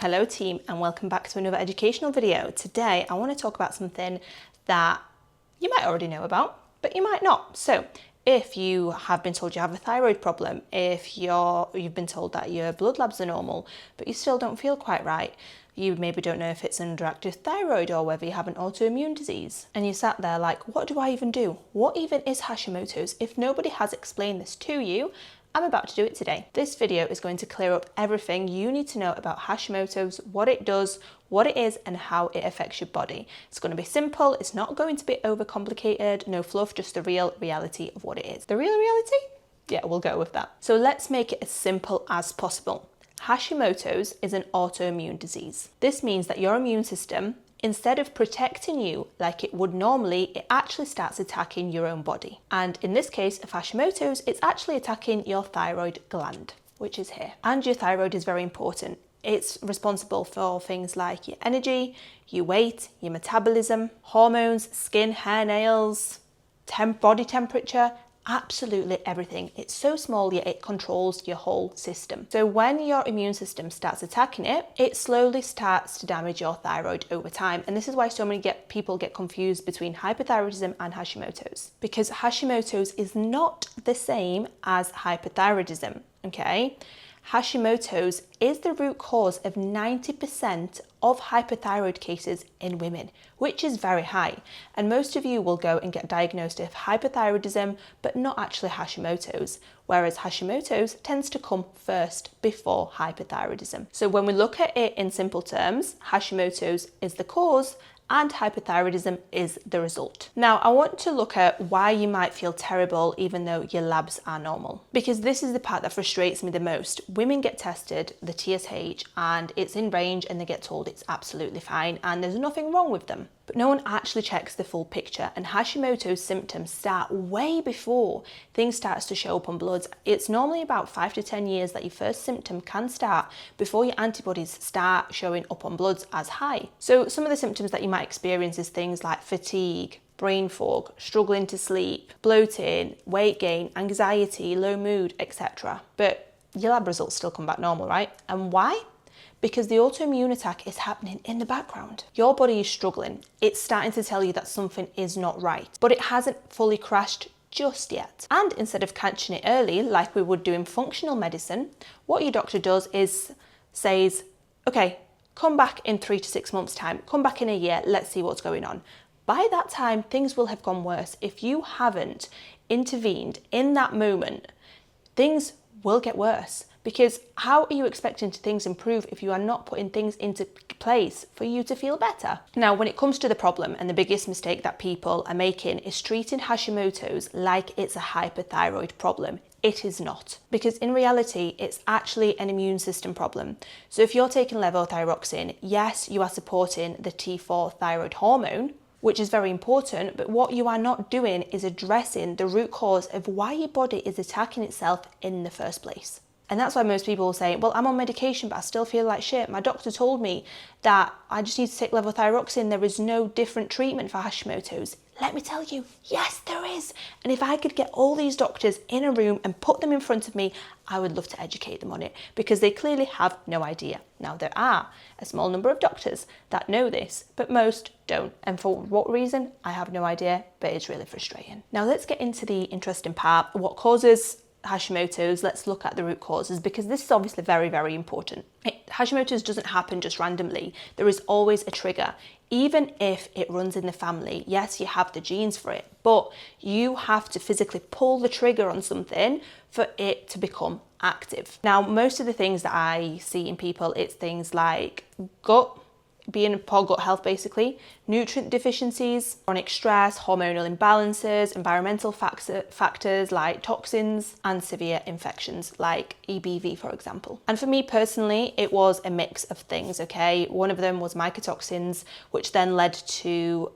Hello team, and welcome back to another educational video. Today I want to talk about something that you might already know about, but you might not. So if you have been told you have a thyroid problem, if you've been told that your blood labs are normal, but you still don't feel quite right, you maybe don't know if it's an underactive thyroid or whether you have an autoimmune disease, and you sat there like, what do I even do? What even is Hashimoto's? If nobody has explained this to you, I'm about to do it today. This video is going to clear up everything you need to know about Hashimoto's, what it does, what it is, and how it affects your body. It's going to be simple, it's not going to be overcomplicated, no fluff, just the real reality of what it is. The real reality? Yeah, we'll go with that. So let's make it as simple as possible. Hashimoto's is an autoimmune disease. This means that your immune system, instead of protecting you like it would normally, it actually starts attacking your own body. And in this case of Hashimoto's, it's actually attacking your thyroid gland, which is here. And your thyroid is very important. It's responsible for things like your energy, your weight, your metabolism, hormones, skin, hair, nails, body temperature, absolutely everything. It's so small, yet it controls your whole system. So when your immune system starts attacking it, it slowly starts to damage your thyroid over time. And this is why so many people get confused between hypothyroidism and Hashimoto's, because Hashimoto's is not the same as hypothyroidism, okay? Hashimoto's is the root cause of 90% of hypothyroid cases in women, which is very high. And most of you will go and get diagnosed with hypothyroidism, but not actually Hashimoto's, whereas Hashimoto's tends to come first before hypothyroidism. So when we look at it in simple terms, Hashimoto's is the cause and hypothyroidism is the result. Now, I want to look at why you might feel terrible even though your labs are normal, because this is the part that frustrates me the most. Women get tested, the TSH, and it's in range and they get told it's absolutely fine and there's nothing wrong with them. But no one actually checks the full picture, and Hashimoto's symptoms start way before things starts to show up on bloods. It's normally about 5 to 10 years that your first symptom can start before your antibodies start showing up on bloods as high. So some of the symptoms that you might experience is things like fatigue, brain fog, struggling to sleep, bloating, weight gain, anxiety, low mood, etc. But your lab results still come back normal, right? And why? Because the autoimmune attack is happening in the background. Your body is struggling. It's starting to tell you that something is not right, but it hasn't fully crashed just yet. And instead of catching it early, like we would do in functional medicine, what your doctor does is says, okay, come back in 3 to 6 months' time, come back in a year, let's see what's going on. By that time, things will have gone worse. If you haven't intervened in that moment, things will get worse. Because how are you expecting things to improve if you are not putting things into place for you to feel better? Now, when it comes to the problem, and the biggest mistake that people are making is treating Hashimoto's like it's a hyperthyroid problem. It is not, because in reality, it's actually an immune system problem. So if you're taking levothyroxine, yes, you are supporting the T4 thyroid hormone, which is very important, but what you are not doing is addressing the root cause of why your body is attacking itself in the first place. And that's why most people will say, well, I'm on medication, but I still feel like shit. My doctor told me that I just need to take levothyroxine. There is no different treatment for Hashimoto's. Let me tell you, yes, there is. And if I could get all these doctors in a room and put them in front of me, I would love to educate them on it, because they clearly have no idea. Now, there are a small number of doctors that know this, but most don't. And for what reason, I have no idea, but it's really frustrating. Now, let's get into the interesting part. What causes Hashimoto's? Let's look at the root causes, because this is obviously very, very important. Hashimoto's doesn't happen just randomly. There is always a trigger. Even if it runs in the family, yes, you have the genes for it, but you have to physically pull the trigger on something for it to become active. Now, most of the things that I see in people, it's things like gut, being in poor gut health basically, nutrient deficiencies, chronic stress, hormonal imbalances, environmental factors like toxins, and severe infections like EBV, for example. And for me personally, it was a mix of things, okay? One of them was mycotoxins, which then led to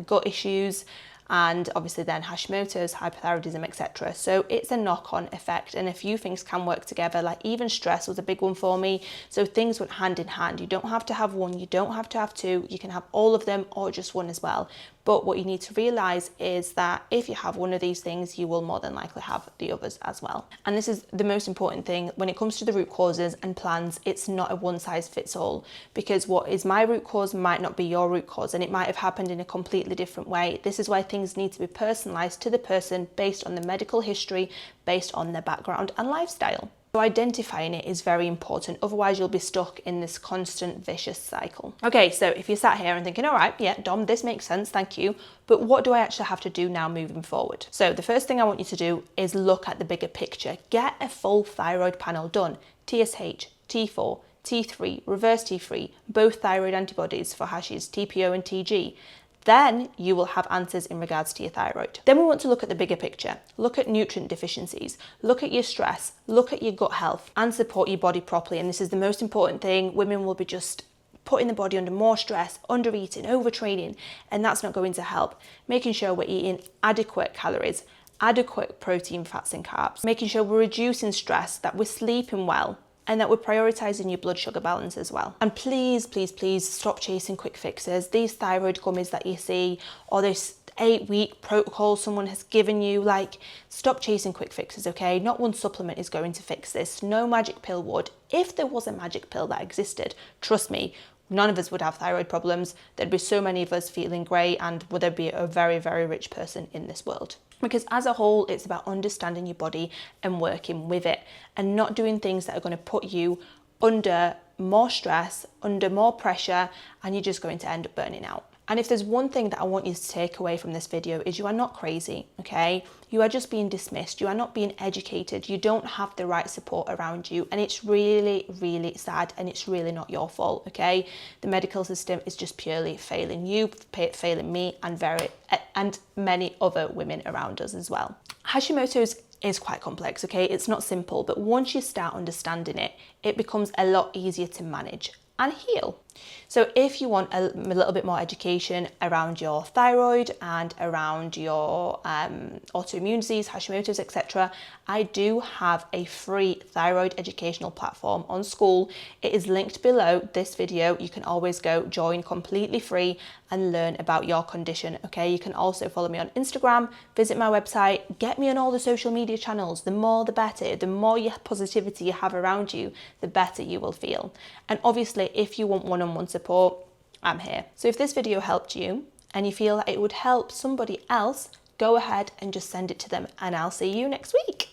gut issues, and obviously then Hashimoto's, hypothyroidism, etc. So it's a knock-on effect, and a few things can work together, like even stress was a big one for me. So things went hand in hand. You don't have to have one, you don't have to have two, you can have all of them or just one as well. But what you need to realize is that if you have one of these things, you will more than likely have the others as well. And this is the most important thing when it comes to the root causes and plans. It's not a one size fits all, because what is my root cause might not be your root cause, and it might have happened in a completely different way. This is why things need to be personalized to the person based on the medical history, based on their background and lifestyle. So identifying it is very important, otherwise you'll be stuck in this constant vicious cycle. Okay, so if you sat here and thinking, all right, yeah, Dom, this makes sense, thank you, but what do I actually have to do now moving forward? So the first thing I want you to do is look at the bigger picture. Get a full thyroid panel done. TSH, T4, T3, reverse T3, both thyroid antibodies for Hash's TPO and TG. Then you will have answers in regards to your thyroid. Then we want to look at the bigger picture. Look at nutrient deficiencies, look at your stress, look at your gut health, and support your body properly. And this is the most important thing. Women will be just putting the body under more stress, under eating, overtraining, and that's not going to help. Making sure we're eating adequate calories, adequate protein, fats and carbs, making sure we're reducing stress, that we're sleeping well, and that we're prioritizing your blood sugar balance as well. And please, please, please stop chasing quick fixes. These thyroid gummies that you see, or this 8-week protocol someone has given you, like, stop chasing quick fixes, okay? Not one supplement is going to fix this. No magic pill would. If there was a magic pill that existed, trust me, none of us would have thyroid problems. There'd be so many of us feeling great, and would there be a very, very rich person in this world. Because as a whole, it's about understanding your body and working with it, and not doing things that are going to put you under more stress, under more pressure, and you're just going to end up burning out. And if there's one thing that I want you to take away from this video, is you are not crazy, okay? You are just being dismissed. You are not being educated. You don't have the right support around you. And it's really, really sad, and it's really not your fault, okay? The medical system is just purely failing you, failing me, and many other women around us as well. Hashimoto's is quite complex, okay? It's not simple, but once you start understanding it, it becomes a lot easier to manage and heal. So if you want a little bit more education around your thyroid and around your autoimmune disease, Hashimoto's, etc., I do have a free thyroid educational platform on School. It is linked below this video. You can always go join completely free and learn about your condition, okay? You can also follow me on Instagram, visit my website, get me on all the social media channels. The more the better. The more positivity you have around you, the better you will feel. And obviously, if you want one-on-one support, I'm here. So if this video helped you and you feel that it would help somebody else, go ahead and just send it to them, and I'll see you next week.